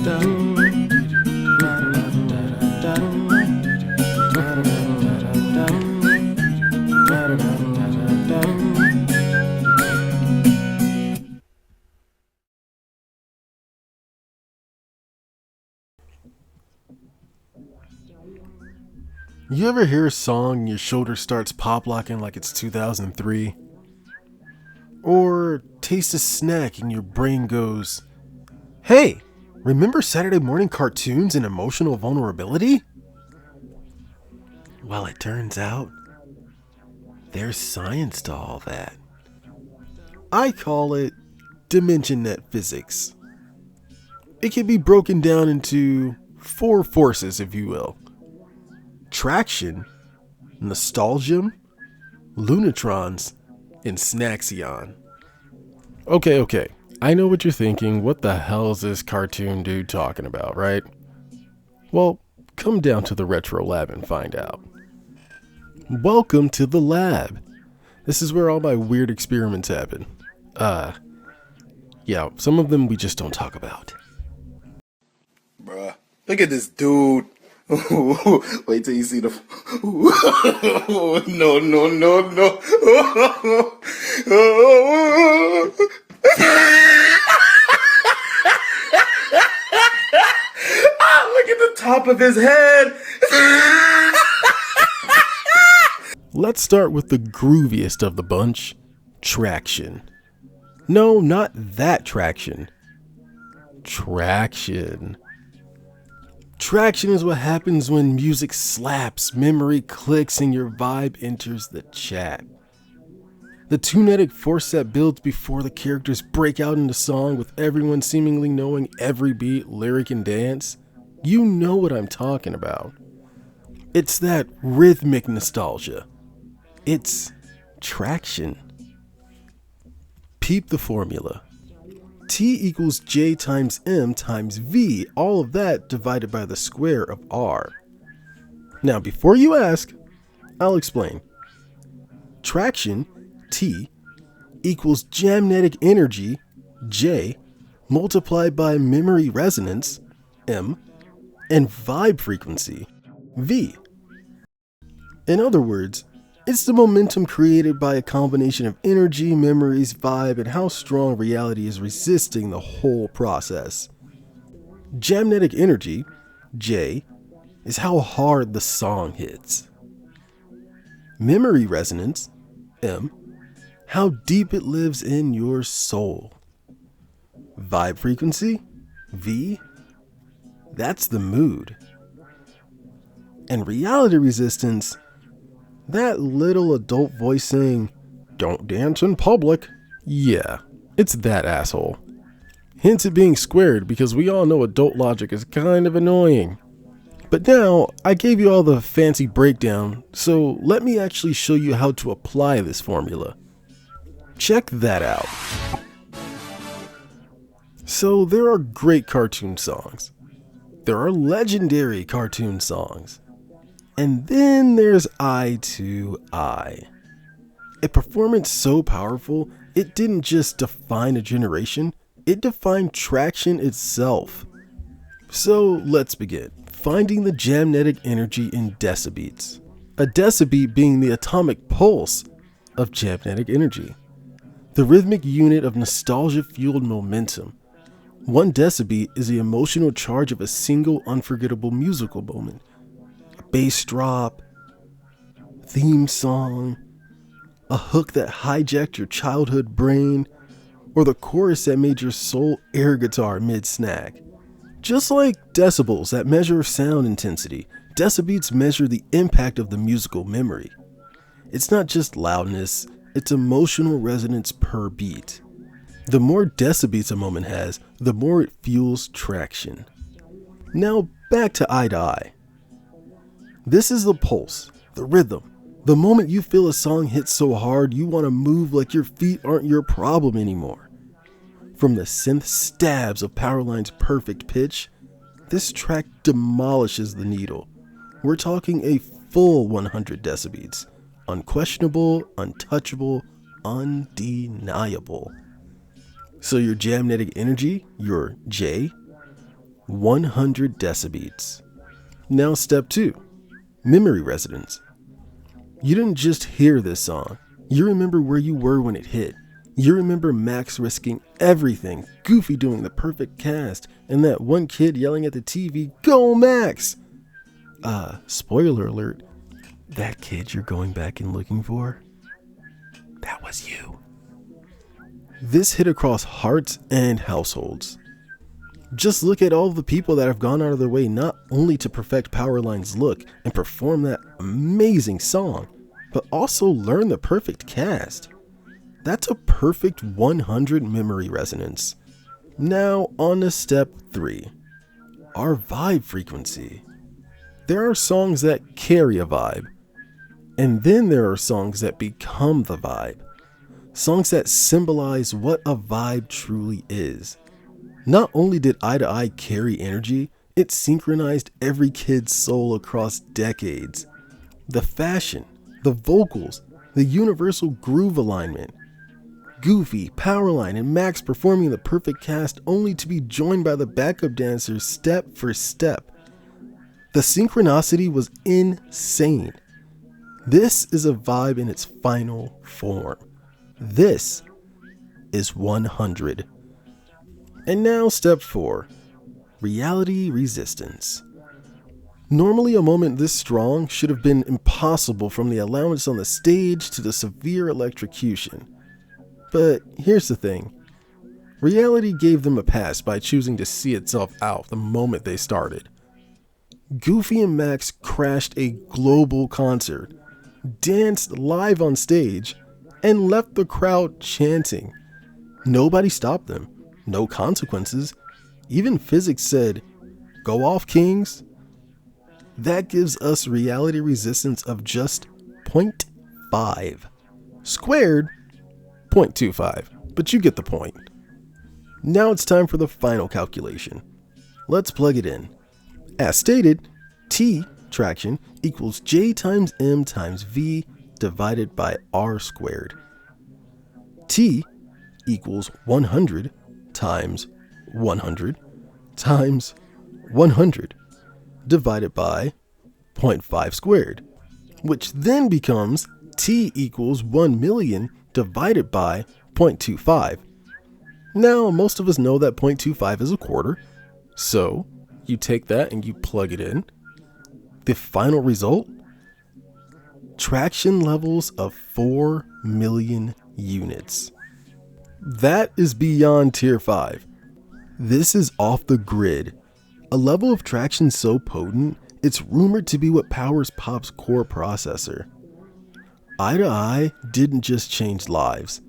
You ever hear a song and your shoulder starts pop locking like it's 2003? Or taste a snack and your brain goes, "Hey, remember Saturday morning cartoons and emotional vulnerability?" Well, it turns out there's science to all that. I call it Dimensionet physics. It can be broken down into 4 forces, if you will: Tracktion, Nostalgium, Loonitrons, and Snaxxion. Okay. I know what you're thinking. What the hell is this cartoon dude talking about, right? Well, come down to the retro lab and find out. Welcome to the lab. This is where all my weird experiments happen. Yeah, some of them we just don't talk about. Bruh, look at this dude. Wait till you see the. No. Look at the top of his head. Let's start with the grooviest of the bunch, Tracktion. No, not that Tracktion. Tracktion. Traction is what happens when music slaps, memory clicks, and your vibe enters the chat. The tunetic force that builds before the characters break out into song with everyone seemingly knowing every beat, lyric, and dance. You know what I'm talking about. It's that rhythmic nostalgia. It's traction. Peep the formula. T equals J times M times V, all of that divided by the square of R. Now, before you ask, I'll explain. Traction, T, equals jamnetic energy, J, multiplied by memory resonance, M, and vibe frequency, V. In other words, it's the momentum created by a combination of energy, memories, vibe, and how strong reality is resisting the whole process. Jamnetic energy, J, is how hard the song hits. Memory resonance, M, how deep it lives in your soul. Vibe frequency, V, that's the mood. And reality resistance, that little adult voice saying, "Don't dance in public." Yeah, it's that asshole. Hence it being squared, because we all know adult logic is kind of annoying. But now, I gave you all the fancy breakdown, so let me actually show you how to apply this formula. Check that out. So there are great cartoon songs. There are legendary cartoon songs. And then there's Eye to Eye. A performance so powerful, it didn't just define a generation, it defined traction itself. So let's begin. Finding the jamnetic energy in decibeats. A decibeat being the atomic pulse of jamnetic energy. The rhythmic unit of nostalgia-fueled momentum. 1 decibeat is the emotional charge of a single unforgettable musical moment. Bass drop, theme song, a hook that hijacked your childhood brain, or the chorus that made your soul air guitar mid-snack. Just like decibels that measure sound intensity, decibeats measure the impact of the musical memory. It's not just loudness, it's emotional resonance per beat. The more decibeats a moment has, the more it fuels traction. Now back to Eye. This is the pulse, the rhythm, the moment you feel a song hit so hard you want to move like your feet aren't your problem anymore. From the synth stabs of Powerline's perfect pitch, this track demolishes the needle. We're talking a full 100 decibeats, unquestionable, untouchable, undeniable. So your jamnetic energy, your J, 100 decibels. Now step 2, memory resonance. You didn't just hear this song, you remember where you were when it hit. You remember Max risking everything, Goofy doing the perfect cast, and that one kid yelling at the TV, "Go Max!" Spoiler alert, that kid you're going back and looking for, that was you. This hit across hearts and households. Just look at all the people that have gone out of their way not only to perfect Powerline's look and perform that amazing song, but also learn the perfect cast. That's a perfect 100 memory resonance. Now on to step 3, our vibe frequency. There are songs that carry a vibe, and then there are songs that become the vibe. Songs that symbolize what a vibe truly is. Not only did Eye to Eye carry energy, it synchronized every kid's soul across decades. The fashion, the vocals, the universal groove alignment. Goofy, Powerline, and Max performing the perfect cast only to be joined by the backup dancers step for step. The synchronicity was insane. This is a vibe in its final form. This is 100. And now step 4, reality resistance. Normally a moment this strong should have been impossible, from the allowance on the stage to the severe electrocution. But here's the thing, reality gave them a pass by choosing to see itself out the moment they started. Goofy and Max crashed a global concert, danced live on stage, and left the crowd chanting. Nobody stopped them, no consequences. Even physics said, "Go off, kings." That gives us reality resistance of just 0.5. Squared, 0.25, but you get the point. Now it's time for the final calculation. Let's plug it in. As stated, T, traction, equals J times M times V divided by R squared. T equals 100 times 100 times 100 divided by 0.5 squared, which then becomes T equals 1 million divided by 0.25. Now, most of us know that 0.25 is a quarter, so you take that and you plug it in. The final result? Traction levels of 4 million units. That is beyond tier 5. This is off the grid. A level of traction so potent, it's rumored to be what powers P.O.P's core processor. Eye to Eye didn't just change lives,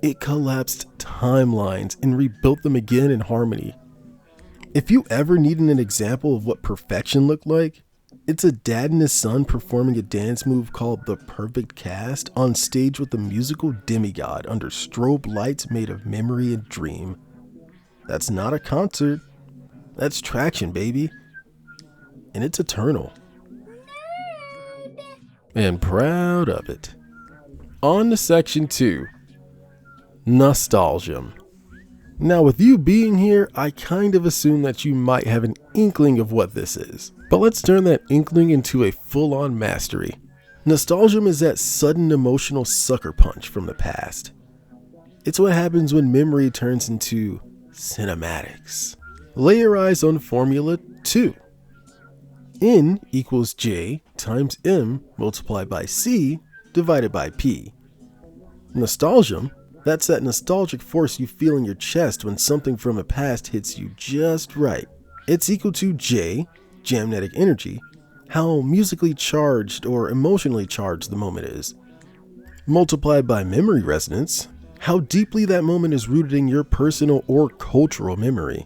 it collapsed timelines and rebuilt them again in harmony. If you ever needed an example of what perfection looked like, it's a dad and his son performing a dance move called the perfect cast on stage with a musical demigod under strobe lights made of memory and dream. That's not a concert, that's traction, baby. And it's eternal. And proud of it. On to section 2, Nostalgium. Now with you being here, I kind of assume that you might have an inkling of what this is. But let's turn that inkling into a full-on mastery. Nostalgium is that sudden emotional sucker punch from the past. It's what happens when memory turns into cinematics. Lay your eyes on Formula 2. N equals J times M multiplied by C divided by P. Nostalgium, that's that nostalgic force you feel in your chest when something from the past hits you just right. It's equal to J, jamnetic energy, how musically charged or emotionally charged the moment is, multiplied by memory resonance, how deeply that moment is rooted in your personal or cultural memory,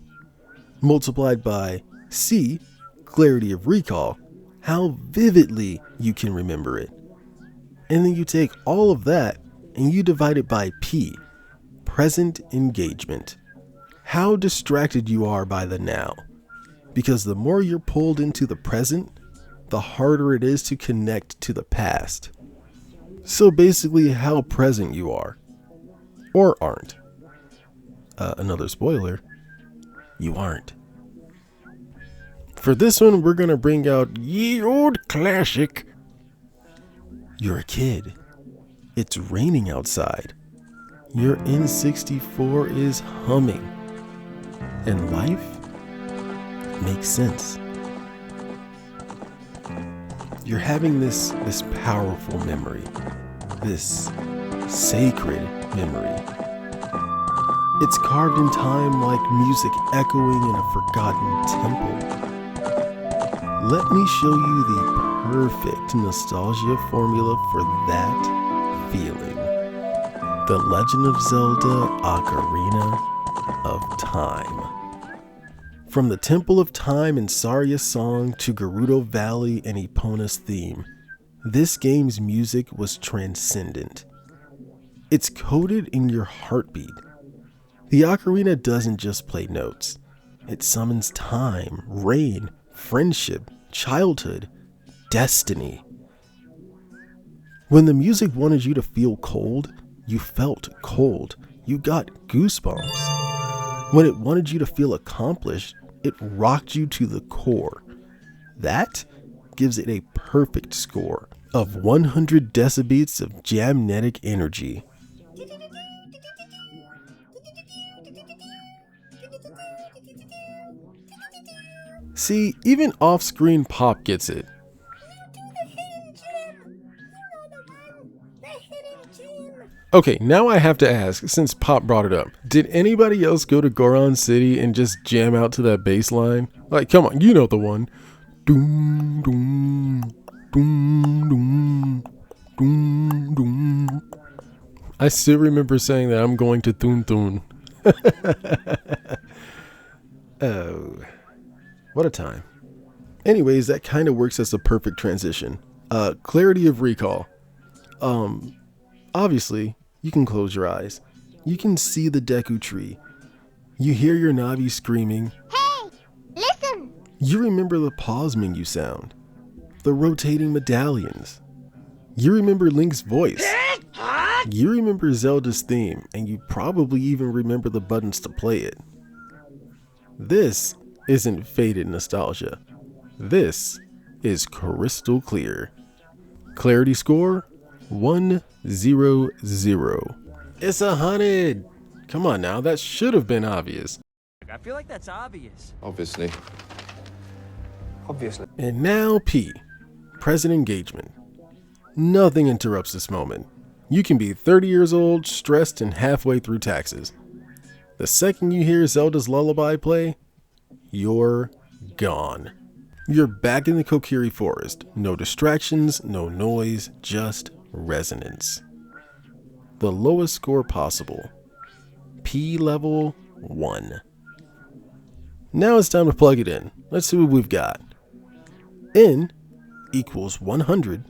multiplied by C, clarity of recall, how vividly you can remember it. And then you take all of that and you divide it by P, present engagement, how distracted you are by the now. Because the more you're pulled into the present, the harder it is to connect to the past. So basically how present you are, or aren't. Another spoiler, you aren't. For this one, we're gonna bring out ye old classic. You're a kid. It's raining outside. Your N64 is humming. And life makes sense. You're having this powerful memory. This sacred memory. It's carved in time like music echoing in a forgotten temple. Let me show you the perfect nostalgia formula for that feeling. The Legend of Zelda Ocarina of Time. From the Temple of Time and Saria's song to Gerudo Valley and Epona's theme, this game's music was transcendent. It's coded in your heartbeat. The ocarina doesn't just play notes. It summons time, rain, friendship, childhood, destiny. When the music wanted you to feel cold, you felt cold. You got goosebumps. When it wanted you to feel accomplished, it rocked you to the core. That gives it a perfect score of 100 decibels of jamnetic energy. See, even off-screen Pop gets it. Okay, now I have to ask, since Pop brought it up, did anybody else go to Goron City and just jam out to that bass line? Like, come on, you know the one. Doom, doom, doom, doom, doom, doom. I still remember saying that I'm going to Thun Thun. Oh, what a time. Anyways, that kind of works as a perfect transition. Clarity of recall. Obviously, you can close your eyes. You can see the Deku tree. You hear your Navi screaming. Hey, listen! You remember the pause menu sound. The rotating medallions. You remember Link's voice. You remember Zelda's theme, and you probably even remember the buttons to play it. This isn't faded nostalgia. This is crystal clear. Clarity score 100. It's 100. Come on now, that should have been obvious. I feel like that's obvious. Obviously. And now P, present engagement. Nothing interrupts this moment. You can be 30 years old, stressed, and halfway through taxes. The second you hear Zelda's lullaby play, you're gone. You're back in the Kokiri forest. No distractions, no noise, just resonance. The lowest score possible. P level 1. Now it's time to plug it in. Let's see what we've got. N equals 100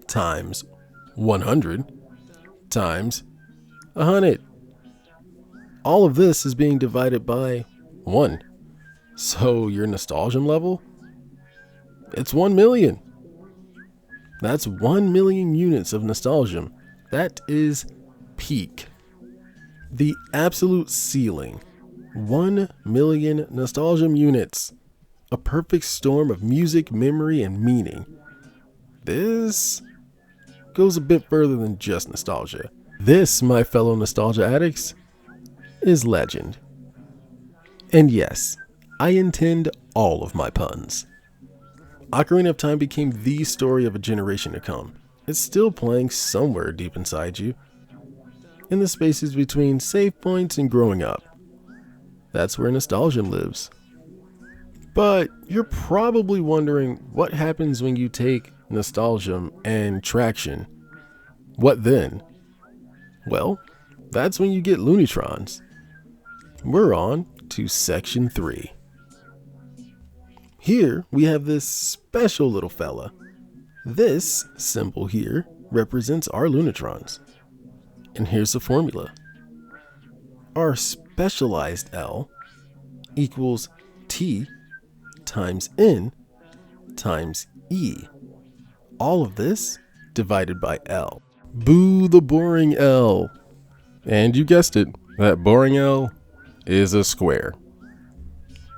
times 100 times 100. All of this is being divided by 1. So your Nostalgium level? It's 1 million. That's 1 million units of Nostalgium. That is peak. The absolute ceiling. 1 million Nostalgium units. A perfect storm of music, memory, and meaning. This goes a bit further than just nostalgia. This, my fellow nostalgia addicts, is legend. And yes, I intend all of my puns. Ocarina of Time became the story of a generation to come. It's still playing somewhere deep inside you, in the spaces between save points and growing up. That's where Nostalgium lives. But you're probably wondering what happens when you take Nostalgium and Tracktion. What then? Well, that's when you get Loonitrons. We're on to section 3. Here we have this special little fella. This symbol here represents our Loonitrons. And here's the formula. Our specialized L equals T times N times E. All of this divided by L. Boo the boring L. And you guessed it, that boring L is a square.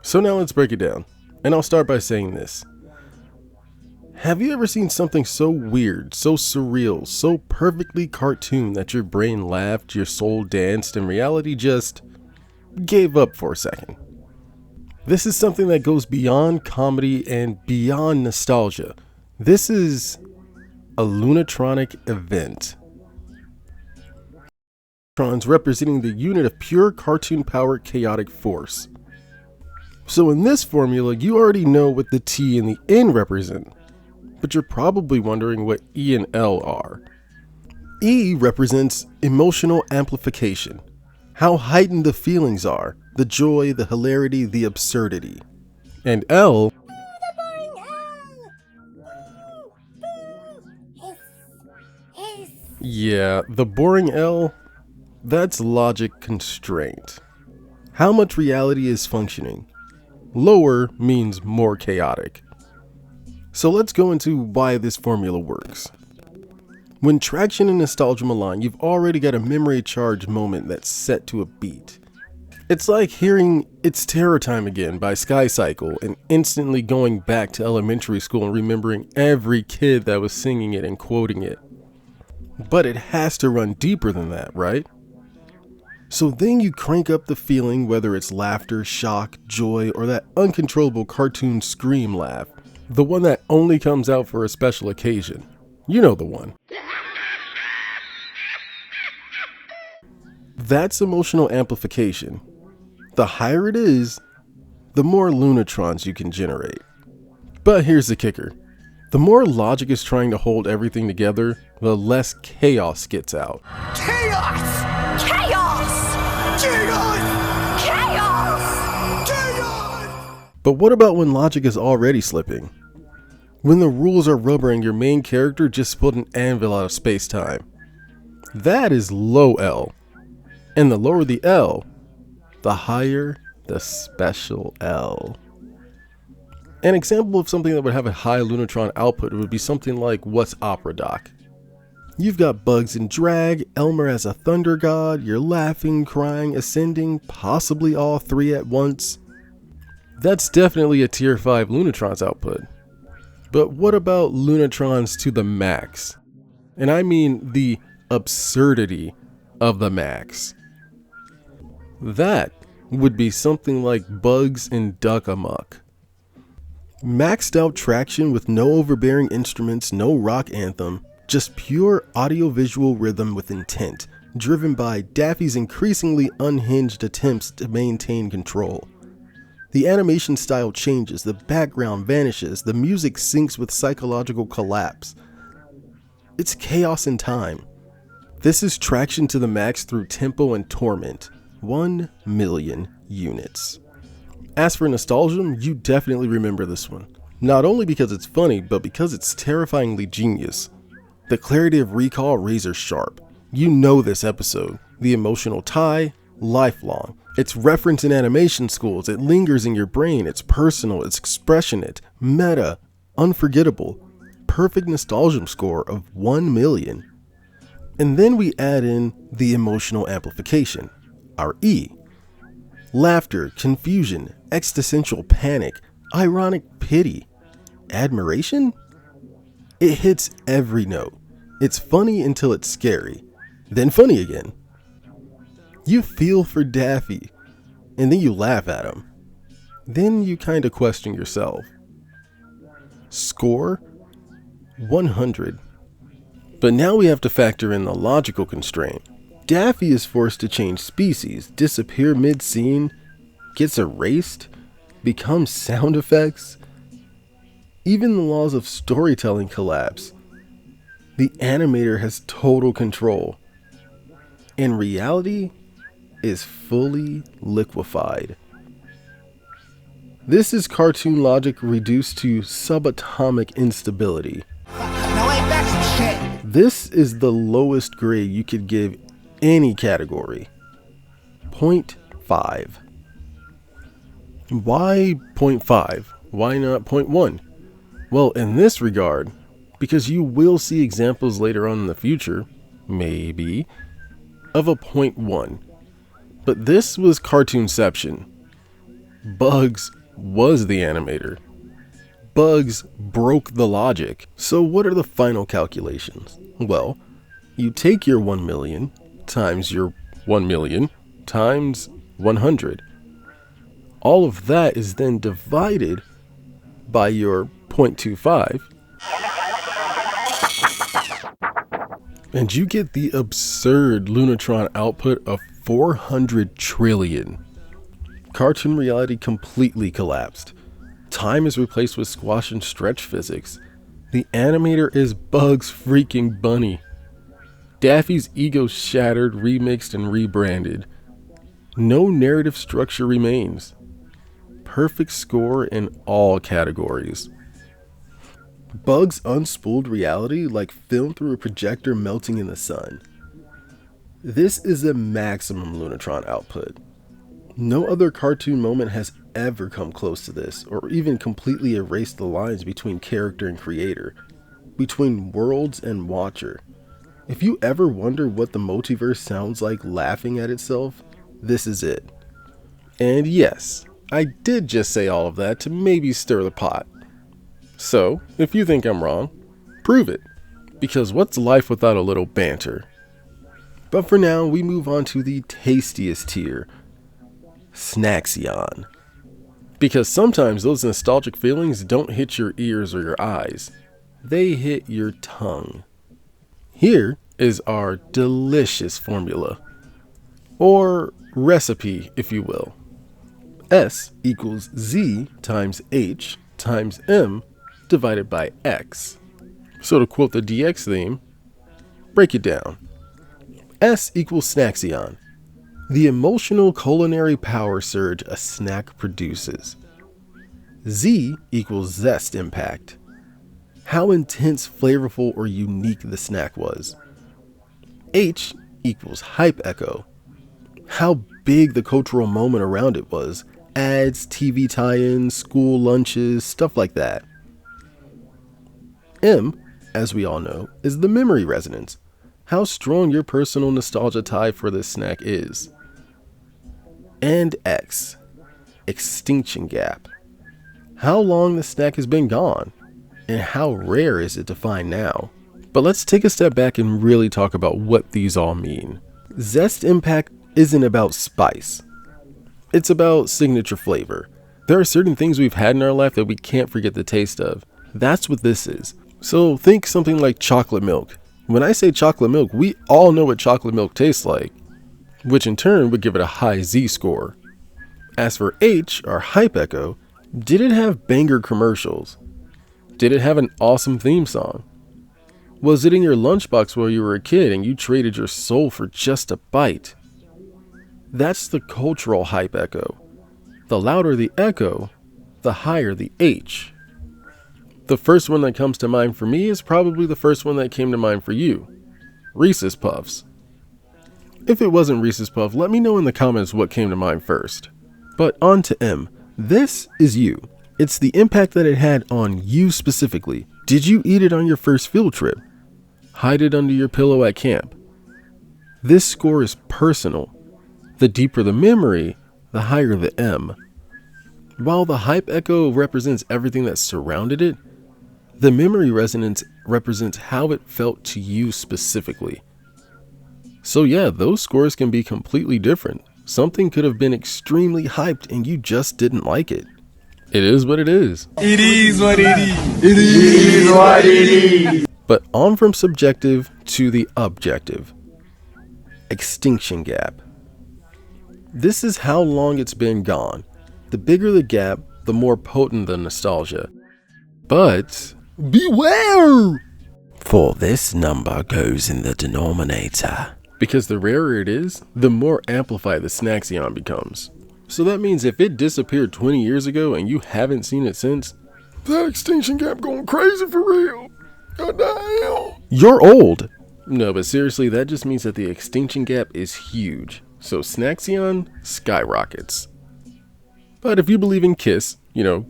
So now let's break it down. And I'll start by saying this. Have you ever seen something so weird, so surreal, so perfectly cartoon that your brain laughed, your soul danced, and reality just gave up for a second? This is something that goes beyond comedy and beyond nostalgia. This is a Loonitronic event. Loonitrons representing the unit of pure cartoon-powered chaotic force. So in this formula, you already know what the T and the N represent, but you're probably wondering what E and L are. E represents emotional amplification, how heightened the feelings are, the joy, the hilarity, the absurdity. And L, yeah, the boring L, that's logic constraint. How much reality is functioning? Lower means more chaotic. So let's go into why this formula works. When Tracktion and Nostalgium align, you've already got a memory charged moment that's set to a beat. It's like hearing It's Terror Time Again by Sky Cycle and instantly going back to elementary school and remembering every kid that was singing it and quoting it. But it has to run deeper than that, right? So then you crank up the feeling, whether it's laughter, shock, joy, or that uncontrollable cartoon scream laugh. The one that only comes out for a special occasion. You know the one. That's emotional amplification. The higher it is, the more Loonitrons you can generate. But here's the kicker. The more logic is trying to hold everything together, the less chaos gets out. Chaos! Chaos! Chaos! Chaos! Chaos! But what about when logic is already slipping? When the rules are rubber and your main character just pulled an anvil out of space-time. That is low L. And the lower the L, the higher the special L. An example of something that would have a high Loonitron output would be something like What's Opera Doc? You've got Bugs in drag, Elmer as a thunder god, you're laughing, crying, ascending, possibly all three at once. That's definitely a tier 5 Loonitrons output. But what about Loonitrons to the max? And I mean the absurdity of the max. That would be something like Bugs in Duck Amuck. Maxed out Tracktion with no overbearing instruments, no rock anthem, just pure audiovisual rhythm with intent, driven by Daffy's increasingly unhinged attempts to maintain control. The animation style changes, the background vanishes, the music syncs with psychological collapse. It's chaos in time. This is Tracktion to the max through tempo and torment. 1 million units. As for Nostalgium, you definitely remember this one. Not only because it's funny, but because it's terrifyingly genius. The clarity of recall razor sharp. You know this episode. The emotional tie, lifelong. It's referenced in animation schools, it lingers in your brain, it's personal, it's expressionate, meta, unforgettable. Perfect Nostalgium score of 1 million. And then we add in the emotional amplification, our E. Laughter, confusion, existential panic, ironic pity, admiration? It hits every note. It's funny until it's scary, then funny again. You feel for Daffy, and then you laugh at him. Then you kinda question yourself. Score? 100. But now we have to factor in the logical constraint. Daffy is forced to change species, disappear mid-scene, gets erased, becomes sound effects. Even the laws of storytelling collapse. The animator has total control. And reality is fully liquefied. This is cartoon logic reduced to subatomic instability. Now ain't that some shit? This is the lowest grade you could give any category. 0.5. Why 0.5? Why not 0.1? Well, in this regard, because you will see examples later on in the future, maybe, of a 0.1. But this was cartoonception. Bugs was the animator. Bugs broke the logic. So what are the final calculations? Well, you take your 1 million times your 1 million times 100. All of that is then divided by your 0.25, and you get the absurd Loonitron output of 400 trillion. Cartoon reality completely collapsed. Time is replaced with squash and stretch physics. The animator is Bugs freaking Bunny. Daffy's ego shattered, remixed, and rebranded. No narrative structure remains. Perfect score in all categories. Bugs unspooled reality like film through a projector melting in the sun. This is the maximum Loonitron output. No other cartoon moment has ever come close to this, or even completely erased the lines between character and creator, between worlds and watcher. If you ever wonder what the multiverse sounds like laughing at itself, this is it. And yes, I did just say all of that to maybe stir the pot. So, if you think I'm wrong, prove it, because what's life without a little banter? But for now, we move on to the tastiest tier, Snaxxion. Because sometimes those nostalgic feelings don't hit your ears or your eyes, they hit your tongue. Here is our delicious formula, or recipe if you will. S equals Z times H times M divided by X. So to quote the DX theme, break it down. S equals Snaxxion, the emotional culinary power surge a snack produces. Z equals zest impact, how intense, flavorful, or unique the snack was. H equals hype echo, how big the cultural moment around it was, ads, TV tie-ins, school lunches, stuff like that. M, as we all know, is the memory resonance, how strong your personal nostalgia tie for this snack is. And X, extinction gap, how long the snack has been gone, and how rare is it to find now. But let's take a step back and really talk about what these all mean. Zest impact isn't about spice. It's about signature flavor. There are certain things we've had in our life that we can't forget the taste of. That's what this is. So think something like chocolate milk. When I say chocolate milk, we all know what chocolate milk tastes like, which in turn would give it a high Z score. As for H, our hype echo, did it have banger commercials? Did it have an awesome theme song? Was it in your lunchbox while you were a kid and you traded your soul for just a bite? That's the cultural hype echo. The louder the echo, the higher the H. The first one that comes to mind for me is probably the first one that came to mind for you. Reese's Puffs. If it wasn't Reese's Puff, let me know in the comments what came to mind first. But on to M. This is you. It's the impact that it had on you specifically. Did you eat it on your first field trip? Hide it under your pillow at camp? This score is personal. The deeper the memory, the higher the M. While the hype echo represents everything that surrounded it, the memory resonance represents how it felt to you specifically. So yeah, those scores can be completely different. Something could have been extremely hyped and you just didn't like it. It is what it is. It is what it is. It is what it is. But on from subjective to the objective. Extinction gap. This is how long it's been gone. The bigger the gap, the more potent the nostalgia. But beware! For this number goes in the denominator. Because the rarer it is, the more amplified the Snaxxion becomes. So that means if it disappeared 20 years ago and you haven't seen it since, that extinction gap going crazy for real. God damn. You're old. No, but seriously, that just means that the extinction gap is huge. So Snaxxion skyrockets. But if you believe in KISS,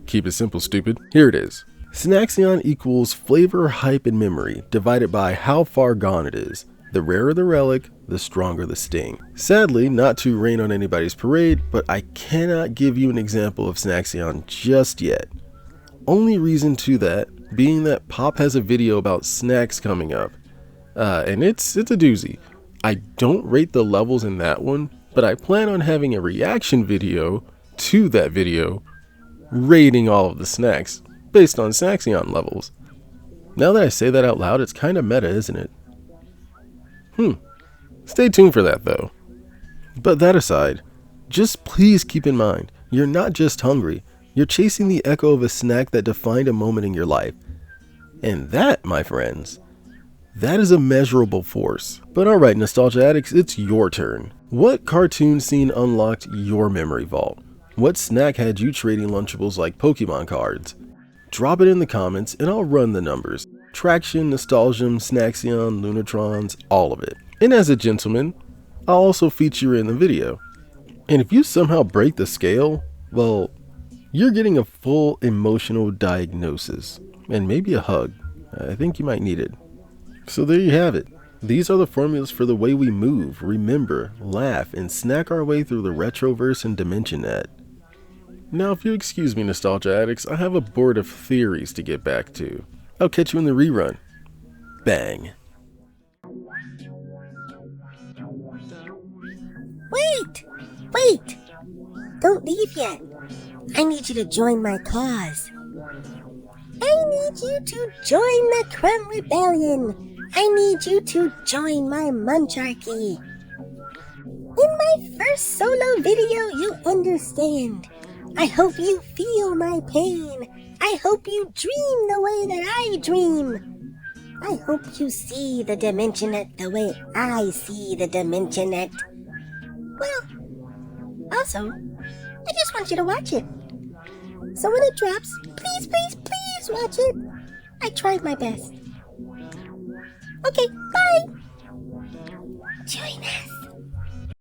keep it simple, stupid, here it is. Snaxxion equals flavor, hype, and memory divided by how far gone it is. The rarer the relic, the stronger the sting. Sadly, not to rain on anybody's parade, but I cannot give you an example of Snaxxion just yet. Only reason to that being that Pop has a video about snacks coming up, and it's a doozy. I don't rate the levels in that one, but I plan on having a reaction video to that video rating all of the snacks based on Snaxxion levels. Now that I say that out loud, it's kind of meta, isn't it? Stay tuned for that though. But that aside, just please keep in mind, you're not just hungry, you're chasing the echo of a snack that defined a moment in your life. And that, my friends, that is a measurable force. But alright, Nostalgia Addicts, it's your turn. What cartoon scene unlocked your memory vault? What snack had you trading Lunchables like Pokemon cards? Drop it in the comments and I'll run the numbers. Tracktion, Nostalgium, Snaxxion, Loonitrons, all of it. And as a gentleman, I'll also feature in the video. And if you somehow break the scale, well, you're getting a full emotional diagnosis. And maybe a hug. I think you might need it. So there you have it. These are the formulas for the way we move, remember, laugh, and snack our way through the Retroverse and Dimensionet. Now, if you excuse me, Nostalgia Addicts, I have a board of theories to get back to. I'll catch you in the rerun. Bang. Wait! Don't leave yet. I need you to join my cause. I need you to join the Crumb Rebellion. I need you to join my Muncharchy. In my first solo video, you understand. I hope you feel my pain. I hope you dream the way that I dream. I hope you see the Dimensionet the way I see the Dimensionet. Well, also, I just want you to watch it. So when it drops, please watch it. I tried my best. Okay, bye. Join us.